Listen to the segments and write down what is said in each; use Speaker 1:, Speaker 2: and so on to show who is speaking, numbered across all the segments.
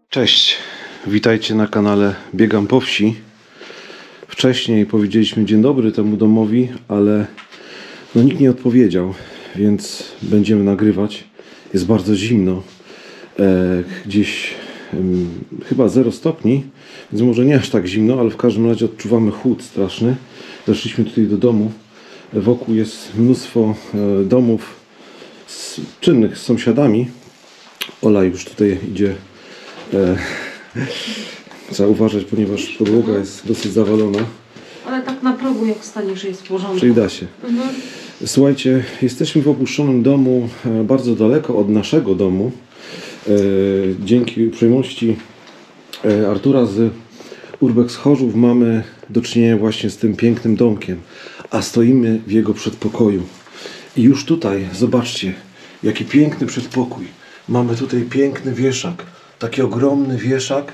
Speaker 1: Cześć, witajcie na kanale Biegam po wsi. Wcześniej powiedzieliśmy dzień dobry temu domowi, ale nikt nie odpowiedział, więc będziemy nagrywać. Jest bardzo zimno, gdzieś chyba 0 stopni, więc może nie aż tak zimno, ale w każdym razie odczuwamy chłód straszny. Zeszliśmy tutaj do domu, wokół jest mnóstwo domów czynnych z sąsiadami. Ola już tutaj idzie. Trzeba uważać, ponieważ podłoga jest dosyć zawalona.
Speaker 2: Ale tak na progu jak staniesz jest w porządku.
Speaker 1: Czyli da się. Słuchajcie, jesteśmy w opuszczonym domu, bardzo daleko od naszego domu. Dzięki uprzejmości Artura z Urbex Chorzów mamy do czynienia właśnie z tym pięknym domkiem. A stoimy w jego przedpokoju. I już tutaj, zobaczcie, jaki piękny przedpokój. Mamy tutaj piękny wieszak. Taki ogromny wieszak,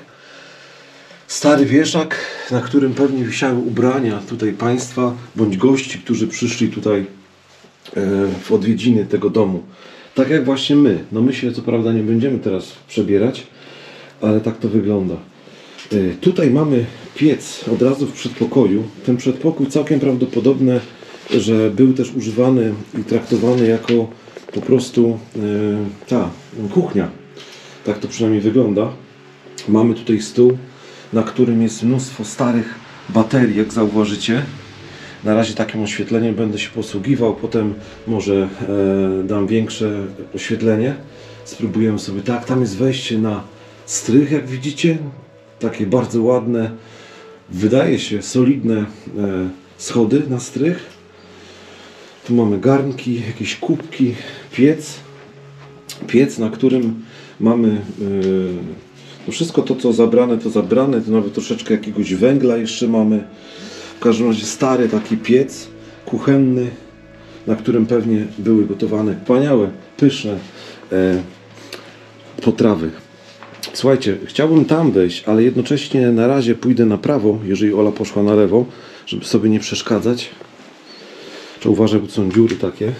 Speaker 1: stary wieszak, na którym pewnie wisiały ubrania tutaj państwa bądź gości, którzy przyszli tutaj w odwiedziny tego domu. Tak jak właśnie my. No my się co prawda nie będziemy teraz przebierać, ale tak to wygląda. Tutaj mamy piec od razu w przedpokoju. Ten przedpokój całkiem prawdopodobne, że był też używany i traktowany jako po prostu ta kuchnia. Tak to przynajmniej wygląda. Mamy tutaj stół, na którym jest mnóstwo starych baterii, jak zauważycie. Na razie takim oświetleniem będę się posługiwał, potem może dam większe oświetlenie. Spróbujemy sobie. Tak, tam jest wejście na strych, jak widzicie. Takie bardzo ładne, wydaje się solidne schody na strych. Tu mamy garnki, jakieś kubki, piec. Piec, na którym mamy wszystko to, co zabrane, to zabrane. Tu nawet troszeczkę jakiegoś węgla jeszcze mamy. W każdym razie stary taki piec kuchenny, na którym pewnie były gotowane wspaniałe, pyszne potrawy. Słuchajcie, chciałbym tam wejść, ale jednocześnie na razie pójdę na prawo, jeżeli Ola poszła na lewo, żeby sobie nie przeszkadzać. Trzeba uważać, bo są dziury takie.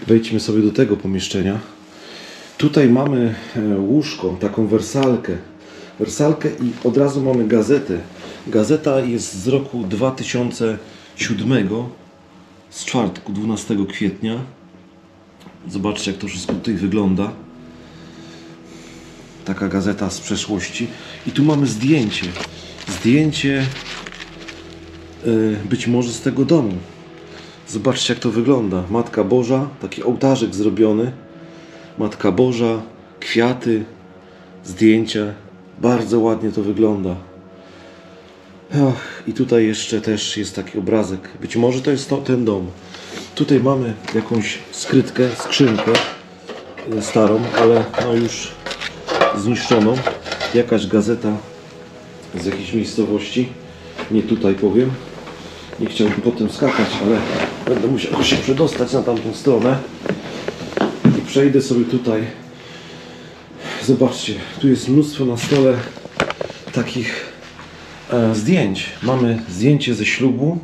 Speaker 1: Wejdźmy sobie do tego pomieszczenia. Tutaj mamy łóżko, taką wersalkę i od razu mamy gazetę. Gazeta jest z roku 2007, z czwartku, 12 kwietnia. Zobaczcie, jak to wszystko tutaj wygląda. Taka gazeta z przeszłości. I tu mamy zdjęcie. Zdjęcie być może z tego domu. Zobaczcie, jak to wygląda. Matka Boża, taki ołtarzyk zrobiony. Matka Boża, kwiaty, zdjęcia. Bardzo ładnie to wygląda. I tutaj jeszcze też jest taki obrazek. Być może to jest ten dom. Tutaj mamy jakąś skrytkę, skrzynkę starą, ale już zniszczoną. Jakaś gazeta z jakiejś miejscowości. Nie tutaj powiem. Nie chciałbym potem skakać, ale będę musiał się przedostać na tamtą stronę. I przejdę sobie tutaj. Zobaczcie, tu jest mnóstwo na stole takich zdjęć. Mamy zdjęcie ze ślubu.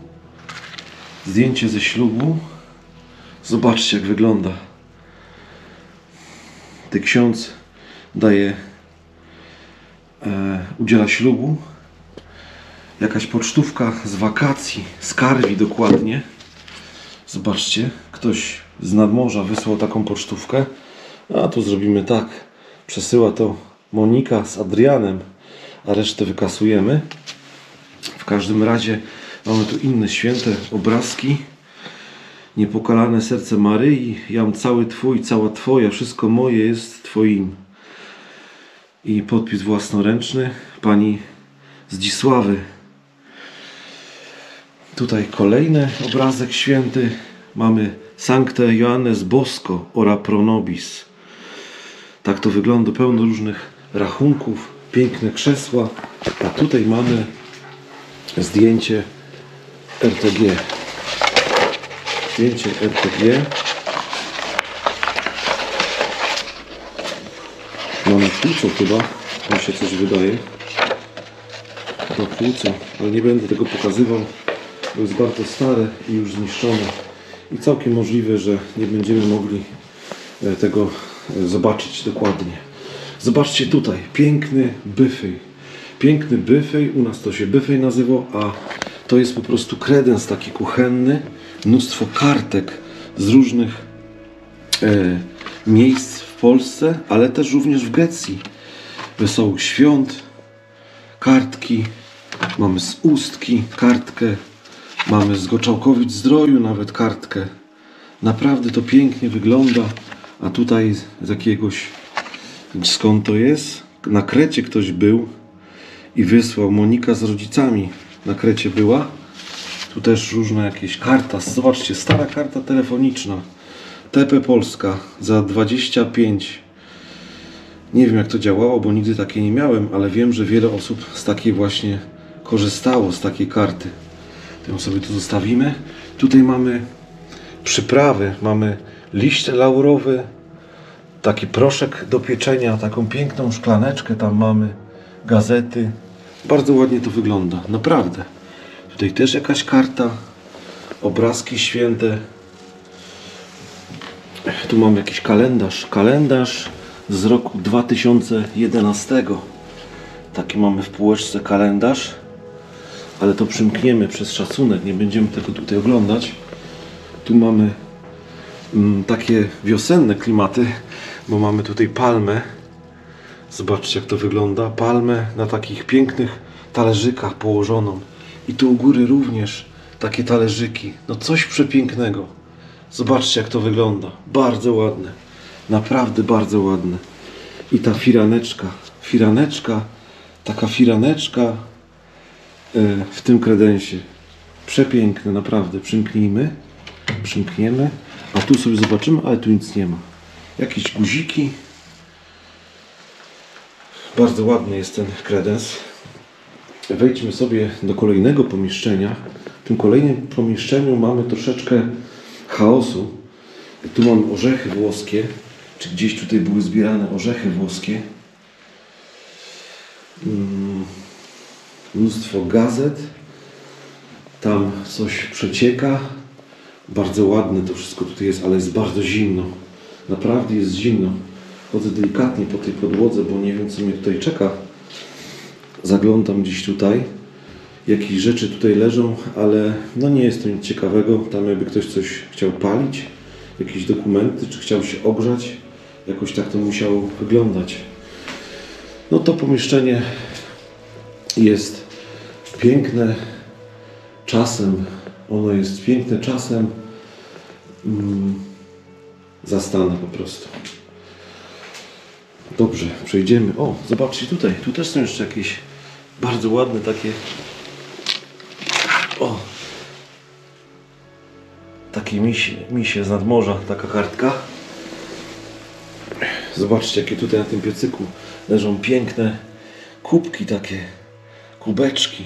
Speaker 1: Zdjęcie ze ślubu. Zobaczcie, jak wygląda. Ten ksiądz udziela ślubu. Jakaś pocztówka z wakacji, z Karwi dokładnie. Zobaczcie, ktoś z nadmorza wysłał taką pocztówkę. A tu zrobimy tak. Przesyła to Monika z Adrianem, a resztę wykasujemy. W każdym razie mamy tu inne święte obrazki. Niepokalane serce Maryi. Jam cały Twój, cała Twoja, wszystko moje jest Twoim. I podpis własnoręczny pani Zdzisławy. Tutaj kolejny obrazek święty. Mamy Sancte Joannes Bosco ora pro nobis. Tak to wygląda, pełno różnych rachunków, piękne krzesła. A tutaj mamy zdjęcie RTG. Zdjęcie RTG. Mamy płuco chyba, mi się coś wydaje. Chyba płuco, ale nie będę tego pokazywał. Bo jest bardzo stare i już zniszczone. I całkiem możliwe, że nie będziemy mogli tego zobaczyć dokładnie. Zobaczcie tutaj, piękny byfej. Piękny byfej, u nas to się byfej nazywał, a to jest po prostu kredens taki kuchenny. Mnóstwo kartek z różnych miejsc w Polsce, ale też również w Grecji. Wesołych Świąt, kartki, mamy z Ustki kartkę, mamy z Goczałkowic-Zdroju nawet kartkę. Naprawdę to pięknie wygląda, a tutaj z jakiegoś, skąd to jest? Na Krecie ktoś był i wysłał, Monika z rodzicami na Krecie była. Tu też różne jakieś karta, zobaczcie, stara karta telefoniczna. TP Polska za 25. Nie wiem jak to działało, bo nigdy takiej nie miałem, ale wiem, że wiele osób z takiej właśnie korzystało, z takiej karty. To ją sobie tu zostawimy. Tutaj mamy przyprawy, mamy liście laurowe, taki proszek do pieczenia, taką piękną szklaneczkę tam mamy, gazety. Bardzo ładnie to wygląda, naprawdę. Tutaj też jakaś karta, obrazki święte. Tu mamy jakiś kalendarz z roku 2011. Taki mamy w półeczce kalendarz, ale to przymkniemy przez szacunek, nie będziemy tego tutaj oglądać. Tu mamy takie wiosenne klimaty, bo mamy tutaj palmę. Zobaczcie jak to wygląda, palmę na takich pięknych talerzykach położoną. I tu u góry również takie talerzyki, no coś przepięknego. Zobaczcie jak to wygląda, bardzo ładne, naprawdę bardzo ładne. I ta firaneczka, taka firaneczka w tym kredensie. Przepiękne, naprawdę, przymkniemy, a tu sobie zobaczymy, ale tu nic nie ma. Jakieś guziki. Bardzo ładny jest ten kredens. Wejdźmy sobie do kolejnego pomieszczenia. W tym kolejnym pomieszczeniu mamy troszeczkę chaosu. Tu mamy orzechy włoskie, czy gdzieś tutaj były zbierane orzechy włoskie. Mnóstwo gazet. Tam coś przecieka. Bardzo ładne to wszystko tutaj jest, ale jest bardzo zimno. Naprawdę jest zimno. Chodzę delikatnie po tej podłodze, bo nie wiem co mnie tutaj czeka. Zaglądam gdzieś tutaj. Jakieś rzeczy tutaj leżą, ale no nie jest to nic ciekawego. Tam jakby ktoś coś chciał palić, jakieś dokumenty, czy chciał się ogrzać. Jakoś tak to musiało wyglądać. No to pomieszczenie jest piękne czasem. Ono jest piękne czasem. Zastanę po prostu. Dobrze, przejdziemy. O, zobaczcie tutaj. Tu też są jeszcze jakieś bardzo ładne takie... O! Takie misie z nadmorza, taka kartka. Zobaczcie, jakie tutaj na tym piecyku leżą piękne kubki takie, kubeczki.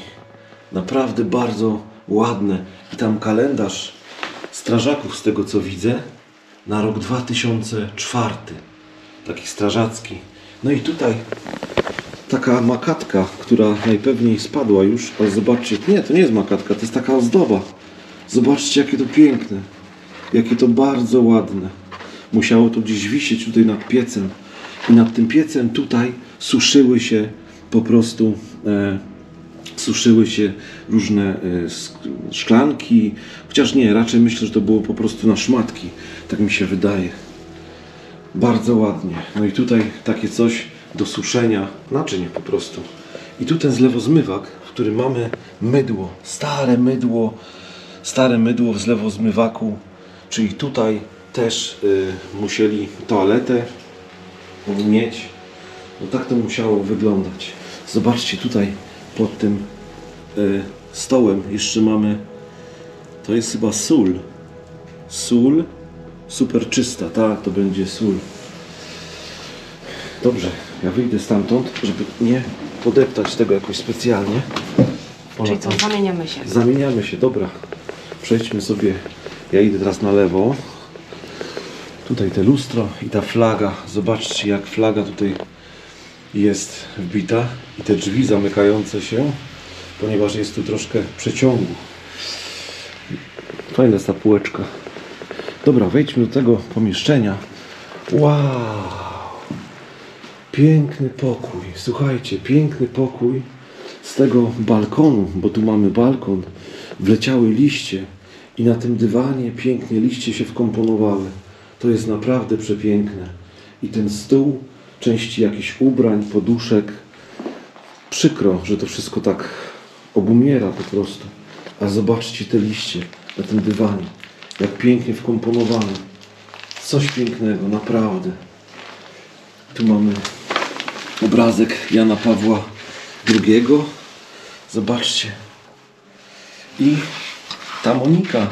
Speaker 1: Naprawdę bardzo ładne. I tam kalendarz strażaków, z tego co widzę, na rok 2004. Taki strażacki. No i tutaj taka makatka, która najpewniej spadła już, ale zobaczcie, nie, to nie jest makatka, to jest taka ozdoba. Zobaczcie, jakie to piękne, jakie to bardzo ładne. Musiało to gdzieś wisieć tutaj nad piecem i nad tym piecem tutaj suszyły się po prostu suszyły się różne szklanki, chociaż nie, raczej myślę, że to było po prostu na szmatki, tak mi się wydaje. Bardzo ładnie. No i tutaj takie coś do suszenia naczyń po prostu. I tu ten zlewozmywak, w którym mamy mydło, stare mydło w zlewozmywaku, czyli tutaj też musieli toaletę mieć. No tak to musiało wyglądać. Zobaczcie tutaj pod tym stołem jeszcze mamy, to jest chyba sól. Sól super czysta, tak, to będzie sól. Dobrze, ja wyjdę stamtąd, żeby nie podeptać tego jakoś specjalnie.
Speaker 2: Czyli co, zamieniamy się.
Speaker 1: Zamieniamy się, dobra. Przejdźmy sobie, ja idę teraz na lewo. Tutaj te lustro i ta flaga. Zobaczcie, jak flaga tutaj jest wbita. I te drzwi zamykające się, ponieważ jest tu troszkę przeciągu. Fajna jest ta półeczka. Dobra, wejdźmy do tego pomieszczenia. Wow! Piękny pokój. Słuchajcie, piękny pokój. Z tego balkonu, bo tu mamy balkon, wleciały liście i na tym dywanie pięknie liście się wkomponowały. To jest naprawdę przepiękne. I ten stół, części jakichś ubrań, poduszek. Przykro, że to wszystko tak obumiera po prostu. A zobaczcie te liście na tym dywanie. Jak pięknie wkomponowane. Coś pięknego, naprawdę. Tu mamy obrazek Jana Pawła II. Zobaczcie. I ta Monika,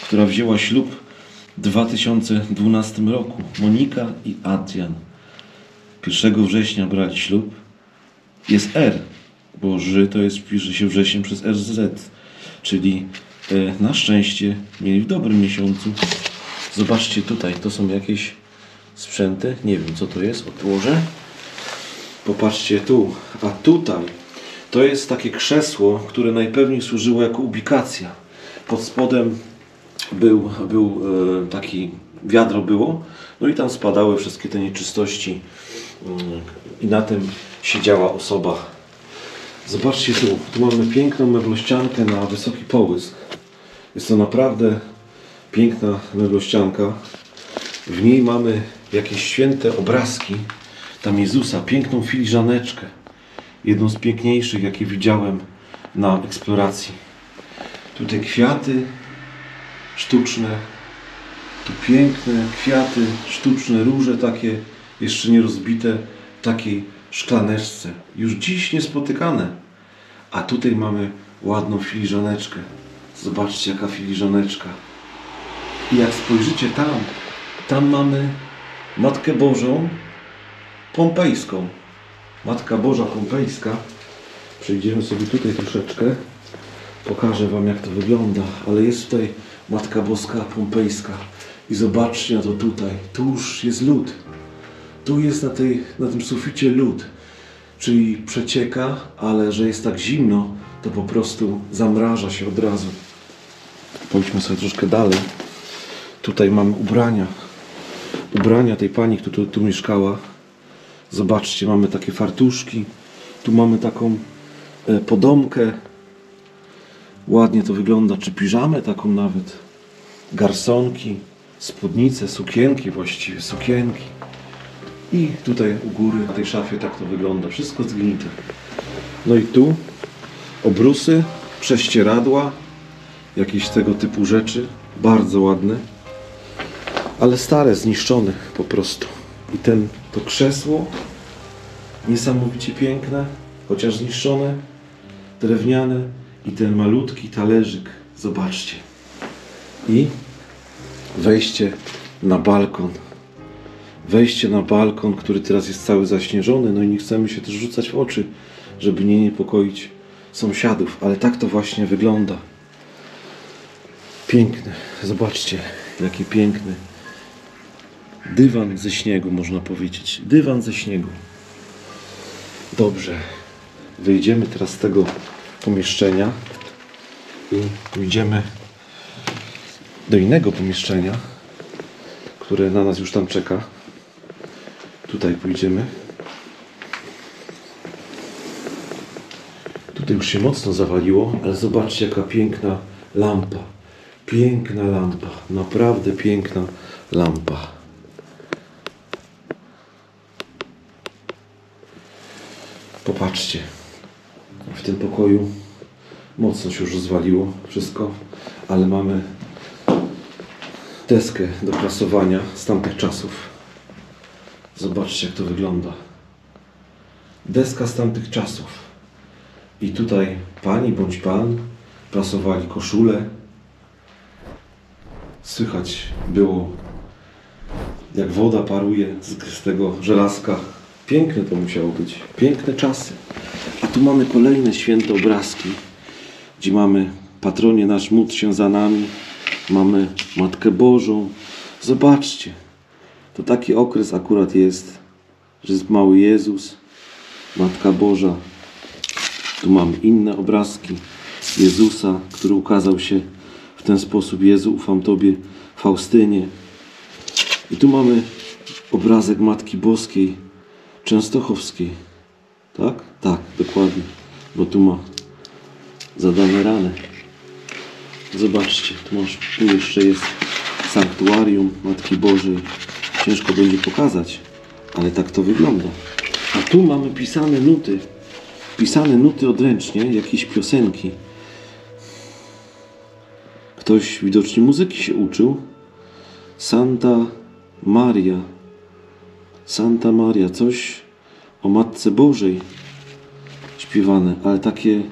Speaker 1: która wzięła ślub w 2012 roku. Monika i Adrian. 1 września brali ślub. Jest R, bo Ży to jest, pisze się wrzesień przez RZ. Czyli na szczęście mieli w dobrym miesiącu. Zobaczcie tutaj, to są jakieś sprzęty. Nie wiem co to jest, odłożę. Popatrzcie tu, a tutaj to jest takie krzesło, które najpewniej służyło jako ubikacja. Pod spodem był taki wiadro było, no i tam spadały wszystkie te nieczystości i na tym siedziała osoba. Zobaczcie tu mamy piękną meblościankę na wysoki połysk. Jest to naprawdę piękna meblościanka. W niej mamy jakieś święte obrazki. Tam Jezusa, piękną filiżaneczkę. Jedną z piękniejszych, jakie widziałem na eksploracji. Tutaj kwiaty sztuczne. Tu piękne kwiaty sztuczne, róże takie jeszcze nie rozbite w takiej szklaneczce. Już dziś niespotykane. A tutaj mamy ładną filiżaneczkę. Zobaczcie jaka filiżaneczka. I jak spojrzycie tam mamy Matkę Bożą Pompejską. Matka Boża Pompejska. Przejdziemy sobie tutaj troszeczkę. Pokażę Wam jak to wygląda. Ale jest tutaj Matka Boska Pompejska. I zobaczcie na to tutaj. Tu już jest lód. Tu jest na tym suficie lód. Czyli przecieka, ale że jest tak zimno, to po prostu zamraża się od razu. Pójdźmy sobie troszkę dalej. Tutaj mamy ubrania. Ubrania tej pani, która tu mieszkała. Zobaczcie, mamy takie fartuszki. Tu mamy taką podomkę. Ładnie to wygląda. Czy piżamę taką nawet. Garsonki, spódnice, sukienki właściwie. Sukienki. I tutaj u góry, na tej szafie tak to wygląda. Wszystko zgnite. No i tu obrusy, prześcieradła. Jakieś tego typu rzeczy. Bardzo ładne. Ale stare, zniszczone po prostu. I to krzesło niesamowicie piękne, chociaż zniszczone, drewniane i ten malutki talerzyk. Zobaczcie. I wejście na balkon. Wejście na balkon, który teraz jest cały zaśnieżony. No i nie chcemy się też rzucać w oczy, żeby nie niepokoić sąsiadów. Ale tak to właśnie wygląda. Piękne. Zobaczcie, jaki piękny. Dywan ze śniegu, można powiedzieć. Dywan ze śniegu. Dobrze. Wyjdziemy teraz z tego pomieszczenia i pójdziemy do innego pomieszczenia, które na nas już tam czeka. Tutaj pójdziemy. Tutaj już się mocno zawaliło, ale zobaczcie jaka piękna lampa. Piękna lampa. Naprawdę piękna lampa. Popatrzcie, w tym pokoju mocno się już rozwaliło wszystko, ale mamy deskę do prasowania z tamtych czasów. Zobaczcie jak to wygląda. Deska z tamtych czasów. I tutaj pani bądź pan prasowali koszulę. Słychać było jak woda paruje z tego żelazka. Piękne to musiało być. Piękne czasy. A tu mamy kolejne święte obrazki, gdzie mamy Patronie nasz, módl się za nami. Mamy Matkę Bożą. Zobaczcie. To taki okres akurat jest, że jest mały Jezus, Matka Boża. Tu mamy inne obrazki Jezusa, który ukazał się w ten sposób. Jezu, ufam Tobie, Faustynie. I tu mamy obrazek Matki Boskiej, Częstochowskiej. Tak? Tak, dokładnie. Bo tu ma zadane rany. Zobaczcie, tu jeszcze jest sanktuarium Matki Bożej. Ciężko będzie pokazać, ale tak to wygląda. A tu mamy pisane nuty. Pisane nuty odręcznie, jakieś piosenki. Ktoś widocznie muzyki się uczył. Santa Maria, coś o Matce Bożej śpiewane, ale takie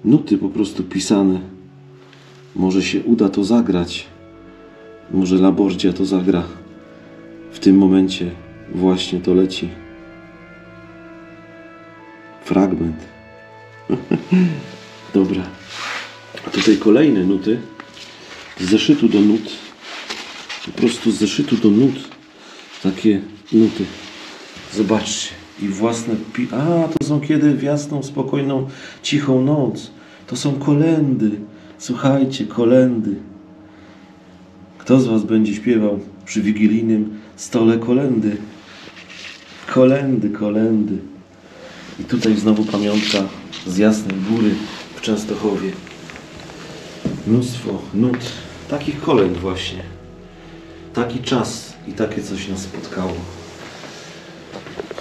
Speaker 1: nuty po prostu pisane. Może się uda to zagrać. Może Labordzia to zagra. W tym momencie właśnie to leci. Fragment. Dobra. A tutaj kolejne nuty. Z zeszytu do nut. Po prostu z zeszytu do nut. Takie nuty. Zobaczcie. I własne... to są kiedy w jasną, spokojną, cichą noc. To są kolendy. Słuchajcie, kolendy. Kto z was będzie śpiewał przy wigilijnym stole kolendy? Kolendy, kolendy. I tutaj znowu pamiątka z Jasnej Góry w Częstochowie. Mnóstwo nut. Takich kolęd właśnie. Taki czas i takie coś nas spotkało.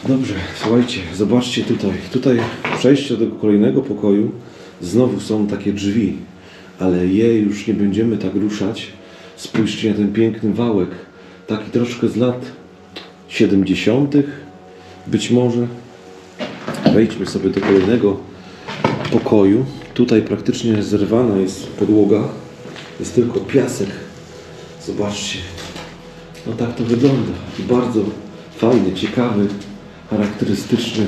Speaker 1: Dobrze, słuchajcie, zobaczcie tutaj. Tutaj przejście do tego kolejnego pokoju znowu są takie drzwi, ale je już nie będziemy tak ruszać. Spójrzcie na ten piękny wałek. Taki troszkę z lat 70. być może. Wejdźmy sobie do kolejnego pokoju. Tutaj praktycznie zerwana jest podłoga. Jest tylko piasek. Zobaczcie. No tak to wygląda. I bardzo fajny, ciekawy, charakterystyczny,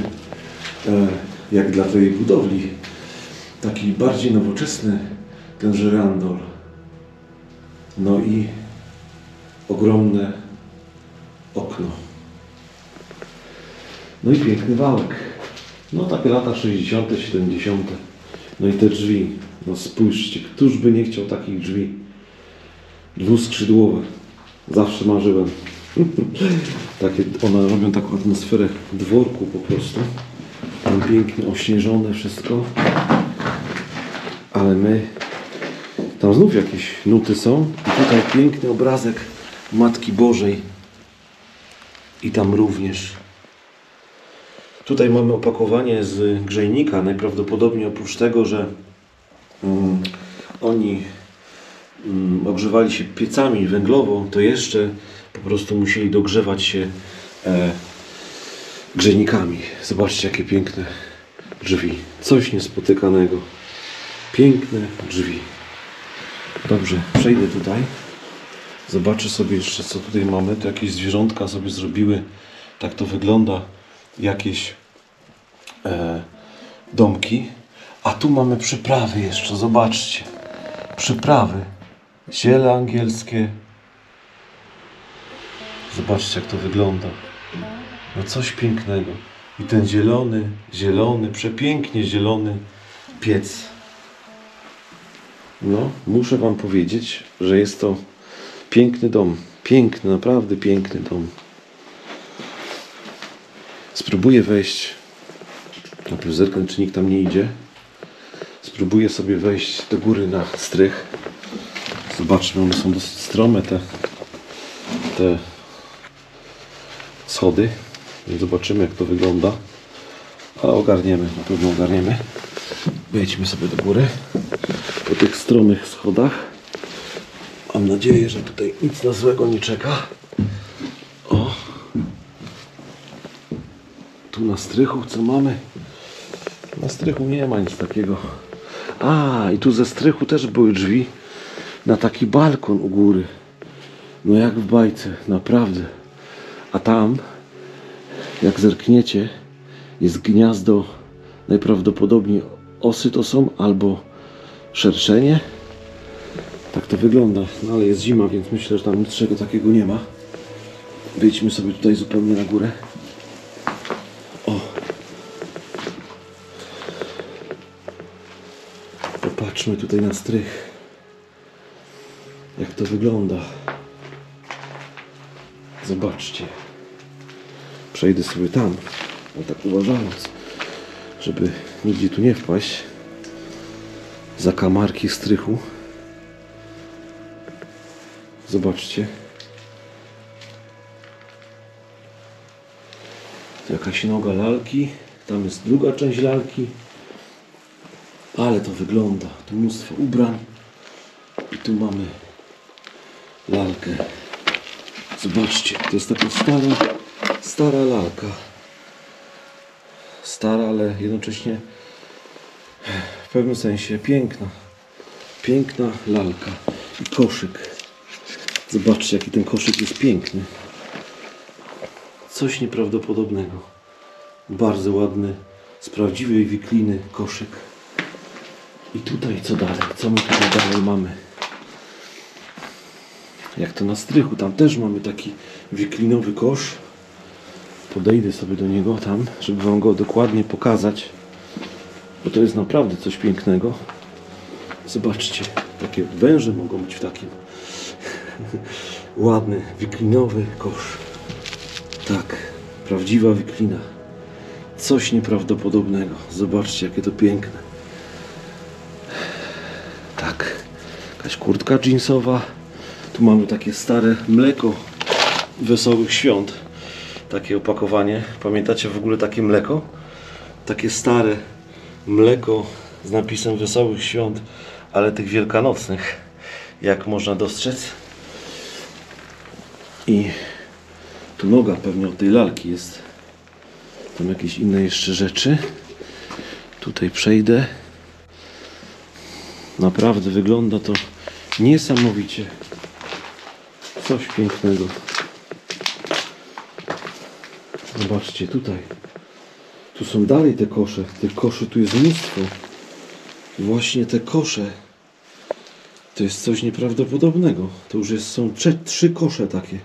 Speaker 1: jak dla tej budowli. Taki bardziej nowoczesny ten żyrandol. No i ogromne okno. No i piękny wałek. No takie lata 60., 70. No i te drzwi. No spójrzcie, któż by nie chciał takich drzwi? Dwuskrzydłowe. Zawsze marzyłem. Takie, one robią taką atmosferę dworku po prostu. Tam pięknie ośnieżone wszystko. Ale my... Tam znów jakieś nuty są. I tutaj piękny obrazek Matki Bożej. I tam również. Tutaj mamy opakowanie z grzejnika. Najprawdopodobniej oprócz tego, że oni ogrzewali się piecami węglową, to jeszcze po prostu musieli dogrzewać się grzejnikami. Zobaczcie, jakie piękne drzwi. Coś niespotykanego. Piękne drzwi. Dobrze, przejdę tutaj. Zobaczę sobie jeszcze, co tutaj mamy. Tu jakieś zwierzątka sobie zrobiły. Tak to wygląda. Jakieś domki. A tu mamy przyprawy jeszcze. Zobaczcie. Przyprawy. Ziele angielskie. Zobaczcie, jak to wygląda. No coś pięknego. I ten zielony, przepięknie zielony piec. No, muszę wam powiedzieć, że jest to piękny dom. Piękny, naprawdę piękny dom. Spróbuję wejść. Najpierw zerknę, czy nikt tam nie idzie. Spróbuję sobie wejść do góry na strych. Zobaczmy, one są dosyć strome, te schody. Więc zobaczymy, jak to wygląda. Ale ogarniemy, na pewno ogarniemy. Wejdźmy sobie do góry po tych stromych schodach. Mam nadzieję, że tutaj nic na złego nie czeka. O! Tu na strychu co mamy? Na strychu nie ma nic takiego. A, i tu ze strychu też były drzwi na taki balkon u góry. No jak w bajce, naprawdę. A tam, jak zerkniecie, jest gniazdo, najprawdopodobniej osy to są, albo szerszenie. Tak to wygląda. No ale jest zima, więc myślę, że tam niczego takiego nie ma. Wyjdźmy sobie tutaj zupełnie na górę. O! Popatrzmy tutaj na strych. Jak to wygląda. Zobaczcie. Przejdę sobie tam. No tak uważając, żeby nigdzie tu nie wpaść. Zakamarki strychu. Zobaczcie. Tu jakaś noga lalki. Tam jest druga część lalki. Ale to wygląda. Tu mnóstwo ubrań. I tu mamy lalkę. Zobaczcie, to jest taka stara lalka. Stara, ale jednocześnie w pewnym sensie piękna. Piękna lalka. I koszyk. Zobaczcie, jaki ten koszyk jest piękny. Coś nieprawdopodobnego. Bardzo ładny, z prawdziwej wikliny koszyk. I tutaj co dalej? Co my tutaj dalej mamy? Jak to na strychu, tam też mamy taki wiklinowy kosz. Podejdę sobie do niego tam, żeby wam go dokładnie pokazać. Bo to jest naprawdę coś pięknego. Zobaczcie, takie węże mogą być w takim ładny, wiklinowy kosz. Tak, prawdziwa wiklina. Coś nieprawdopodobnego. Zobaczcie, jakie to piękne. Tak, jakaś kurtka jeansowa. Tu mamy takie stare mleko Wesołych Świąt. Takie opakowanie. Pamiętacie w ogóle takie mleko? Takie stare mleko z napisem Wesołych Świąt, ale tych wielkanocnych, jak można dostrzec. I tu noga pewnie od tej lalki jest. Tam jakieś inne jeszcze rzeczy. Tutaj przejdę. Naprawdę wygląda to niesamowicie. Coś pięknego. Zobaczcie tutaj. Tu są dalej te kosze. Tych koszy tu jest mnóstwo. I właśnie te kosze to jest coś nieprawdopodobnego. To już są 3 kosze takie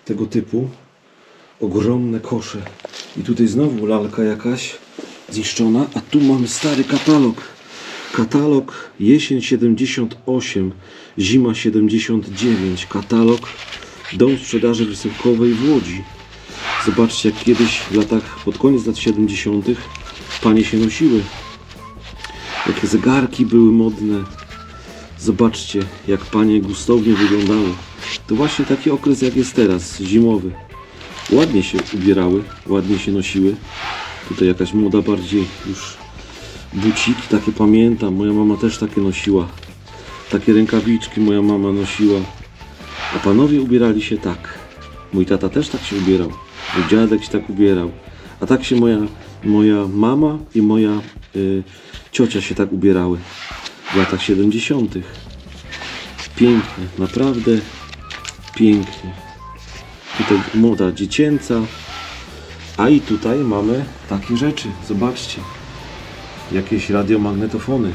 Speaker 1: tego typu. Ogromne kosze. I tutaj znowu lalka jakaś zniszczona. A tu mamy stary katalog. Katalog jesień 78, zima 79. Katalog Dom Sprzedaży Wysyłkowej w Łodzi. Zobaczcie, jak kiedyś w latach, pod koniec lat 70. panie się nosiły. Jakie zegarki były modne. Zobaczcie, jak panie gustownie wyglądały. To właśnie taki okres, jak jest teraz, zimowy. Ładnie się ubierały, ładnie się nosiły. Tutaj jakaś moda bardziej już buciki, takie pamiętam. Moja mama też takie nosiła. Takie rękawiczki moja mama nosiła. A panowie ubierali się tak. Mój tata też tak się ubierał. Mój dziadek się tak ubierał. A tak się moja mama i moja ciocia się tak ubierały w latach 70. Pięknie, naprawdę pięknie. Tutaj moda dziecięca. A i tutaj mamy takie rzeczy. Zobaczcie. Jakieś radiomagnetofony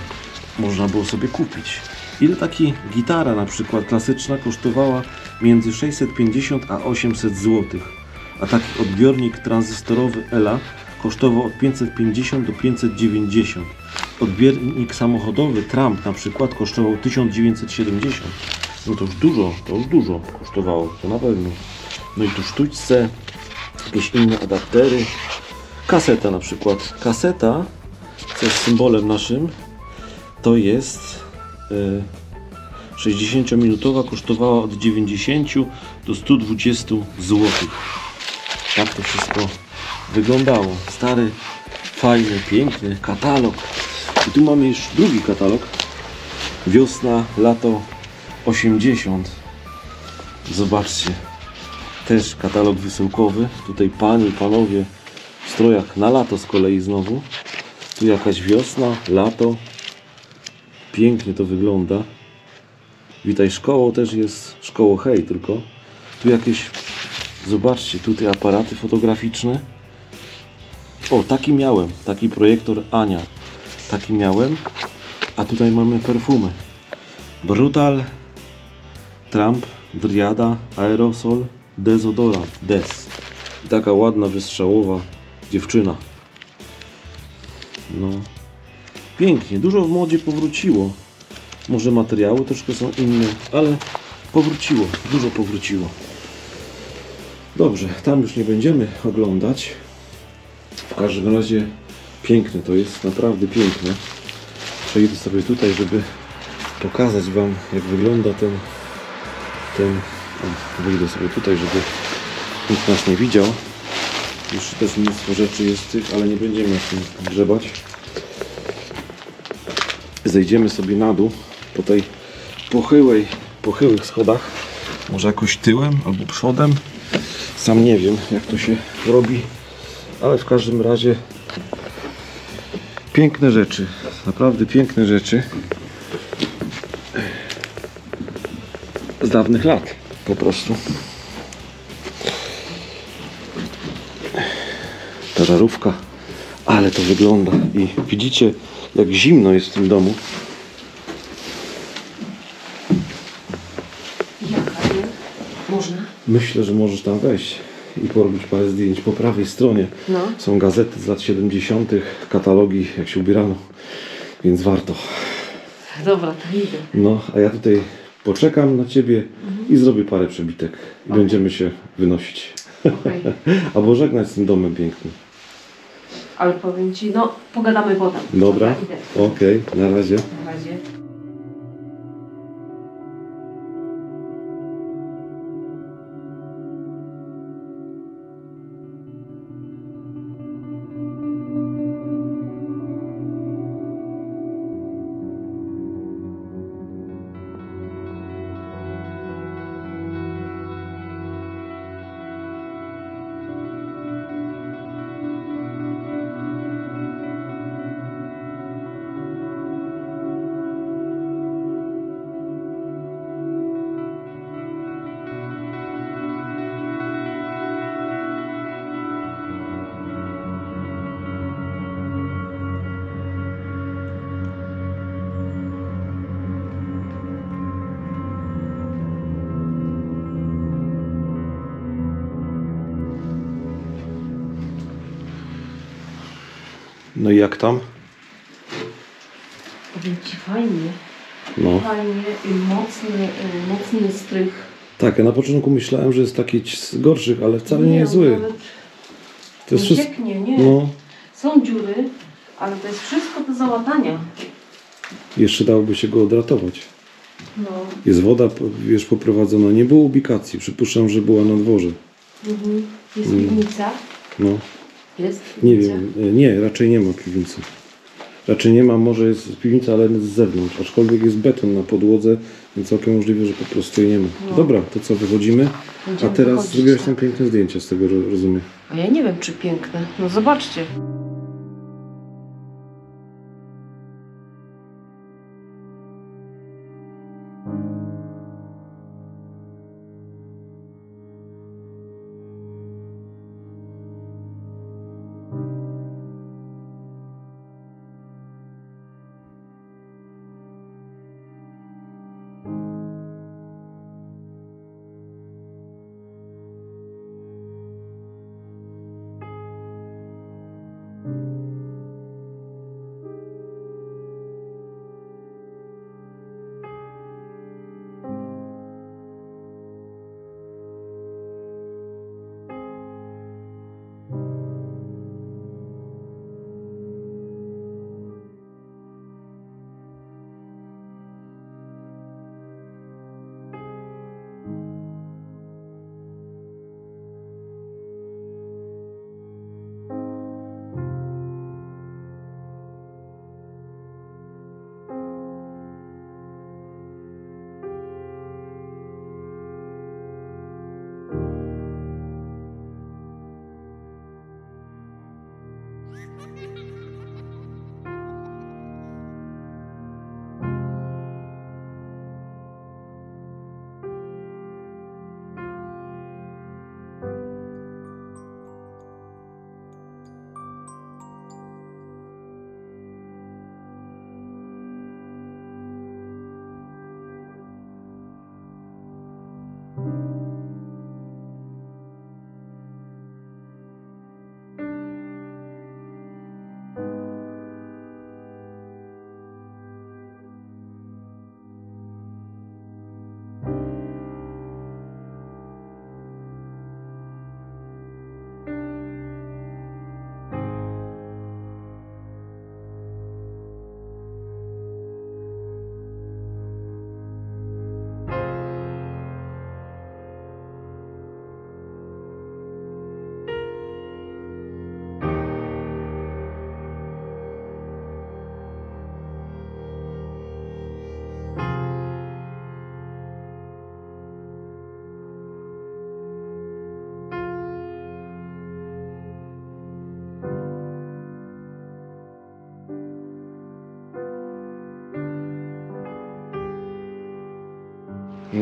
Speaker 1: można było sobie kupić. Ile taki gitara na przykład klasyczna kosztowała między 650 a 800 zł. A taki odbiornik tranzystorowy ELA kosztował od 550 do 590. Odbiornik samochodowy Trump na przykład kosztował 1970. No to już dużo kosztowało, to na pewno. No i tu sztućce, jakieś inne adaptery. Kaseta na przykład. Kaseta, co jest symbolem naszym, to jest 60-minutowa, kosztowała od 90 do 120 zł. Tak to wszystko wyglądało. Stary, fajny, piękny katalog. I tu mamy już drugi katalog. Wiosna, lato 80. Zobaczcie. Też katalog wysyłkowy. Tutaj panie i panowie w strojach na lato z kolei znowu. Tu jakaś wiosna, lato. Pięknie to wygląda. Witaj szkoło też jest. Szkoło hej tylko. Tu jakieś, zobaczcie, tutaj aparaty fotograficzne. O, taki miałem. Taki projektor Ania. Taki miałem. A tutaj mamy perfumy. Brutal, Trump, Driada, Aerosol, Dezodorant, Des. I taka ładna, wystrzałowa dziewczyna. No. Pięknie. Dużo w modzie powróciło. Może materiały troszkę są inne, ale powróciło. Dużo powróciło. Dobrze, tam już nie będziemy oglądać. W każdym razie piękne to jest, naprawdę piękne. Przejdę sobie tutaj, żeby pokazać Wam, jak wygląda wyjdę sobie tutaj, żeby nikt nas nie widział. Już też mnóstwo rzeczy jest tych, ale nie będziemy na tym grzebać. Zejdziemy sobie na dół po tej pochyłych schodach. Może jakoś tyłem albo przodem. Sam nie wiem, jak to się robi, ale w każdym razie piękne rzeczy, naprawdę piękne rzeczy z dawnych lat po prostu. Ta żarówka, ale to wygląda i widzicie, jak zimno jest w tym domu.
Speaker 2: Jaka, nie? Można?
Speaker 1: Myślę, że możesz tam wejść i porobić parę zdjęć. Po prawej stronie
Speaker 2: No.
Speaker 1: są gazety z lat 70., katalogi, jak się ubierano, więc warto.
Speaker 2: Dobra, to idę.
Speaker 1: No, a ja tutaj poczekam na Ciebie i zrobię parę przebitek i będziemy się wynosić.
Speaker 2: Okej.
Speaker 1: Albo żegnać z tym domem pięknym.
Speaker 2: Ale powiem Ci, no pogadamy potem.
Speaker 1: Dobra,
Speaker 2: Idę.
Speaker 1: okej, na razie.
Speaker 2: Na razie.
Speaker 1: No i jak tam?
Speaker 2: Powiem Ci fajnie.
Speaker 1: No.
Speaker 2: Fajnie i mocny strych.
Speaker 1: Tak, ja na początku myślałem, że jest taki z gorszych, ale wcale nie jest
Speaker 2: on
Speaker 1: zły.
Speaker 2: nawet
Speaker 1: To jest
Speaker 2: nie
Speaker 1: wszystko.
Speaker 2: cieknie, nie.
Speaker 1: No,
Speaker 2: Są dziury, ale to jest wszystko do załatania.
Speaker 1: jeszcze dałoby się go odratować.
Speaker 2: No.
Speaker 1: Jest woda, wiesz, poprowadzona. Nie było ubikacji. Przypuszczam, że była na dworze.
Speaker 2: Mhm. Jest piwnica.
Speaker 1: No,
Speaker 2: Jest
Speaker 1: nie
Speaker 2: piwnica.
Speaker 1: wiem. Nie, raczej nie ma piwnicy. Raczej nie ma, może jest piwnica, ale z zewnątrz. Aczkolwiek jest beton na podłodze, więc całkiem możliwe, że po prostu jej nie ma.
Speaker 2: No.
Speaker 1: Dobra, to co, wychodzimy? A
Speaker 2: Będziemy
Speaker 1: teraz
Speaker 2: wychodzić,
Speaker 1: zrobiłeś
Speaker 2: tak.
Speaker 1: tam piękne zdjęcia, z tego rozumiem.
Speaker 2: A ja nie wiem, czy piękne. No zobaczcie.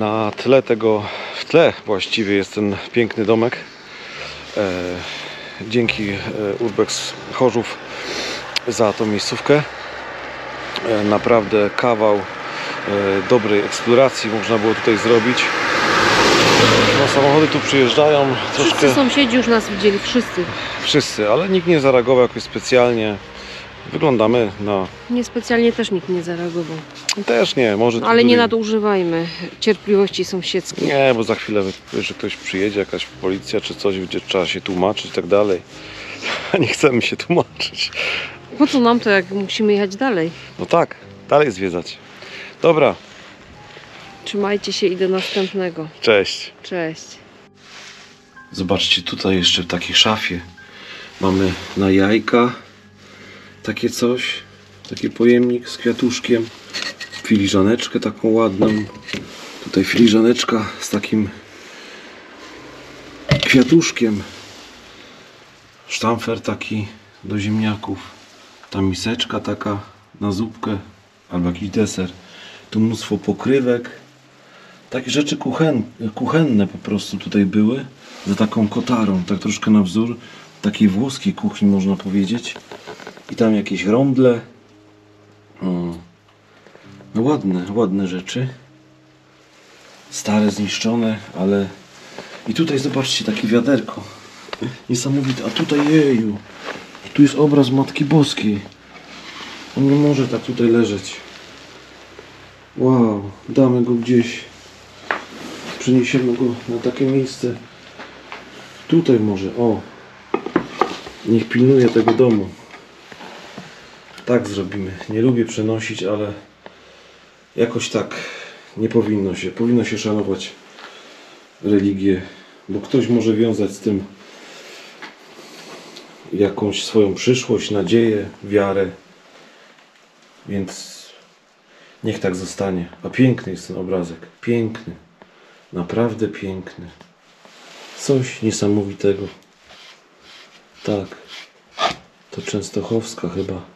Speaker 1: Na tle tego, w tle właściwie jest ten piękny domek. Dzięki Urbex Chorzów za tą miejscówkę. Naprawdę kawał dobrej eksploracji można było tutaj zrobić. No, samochody tu przyjeżdżają troszkę.
Speaker 2: Wszyscy sąsiedzi już nas widzieli,
Speaker 1: Wszyscy, ale nikt nie zareagował jakoś specjalnie. Wyglądamy na...
Speaker 2: Niespecjalnie też nikt nie zareagował.
Speaker 1: Też nie, może... tu
Speaker 2: Ale nie
Speaker 1: byli-
Speaker 2: nadużywajmy cierpliwości sąsiedzkiej.
Speaker 1: Nie, bo za chwilę że ktoś przyjedzie, jakaś policja czy coś, gdzie trzeba się tłumaczyć i tak dalej. A nie chcemy się tłumaczyć.
Speaker 2: Po co nam to, jak musimy jechać dalej?
Speaker 1: No tak, dalej zwiedzać. Dobra,
Speaker 2: Trzymajcie się i do następnego.
Speaker 1: cześć.
Speaker 2: Cześć.
Speaker 1: Zobaczcie, tutaj jeszcze w takiej szafie mamy na jajka takie coś, taki pojemnik z kwiatuszkiem, filiżaneczkę taką ładną, tutaj filiżaneczka z takim kwiatuszkiem, sztamfer taki do ziemniaków, ta miseczka taka na zupkę albo jakiś deser, tu mnóstwo pokrywek. Takie rzeczy kuchenne po prostu tutaj były, za taką kotarą, tak troszkę na wzór takiej włoskiej kuchni, można powiedzieć. I tam jakieś rondle. No ładne rzeczy. Stare, zniszczone, ale... I tutaj zobaczcie, takie wiaderko. Niesamowite. A tutaj, jeju, tu jest obraz Matki Boskiej. On nie może tak tutaj leżeć. Wow, damy go gdzieś. Przeniesiemy go na takie miejsce. Tutaj może, o. Niech pilnuje tego domu. Tak zrobimy. Nie lubię przenosić, ale jakoś tak nie powinno się. Powinno się szanować religię, bo ktoś może wiązać z tym jakąś swoją przyszłość, nadzieję, wiarę. Więc niech tak zostanie. A piękny jest ten obrazek. Piękny. Naprawdę piękny. Coś niesamowitego. Tak. To Częstochowska chyba.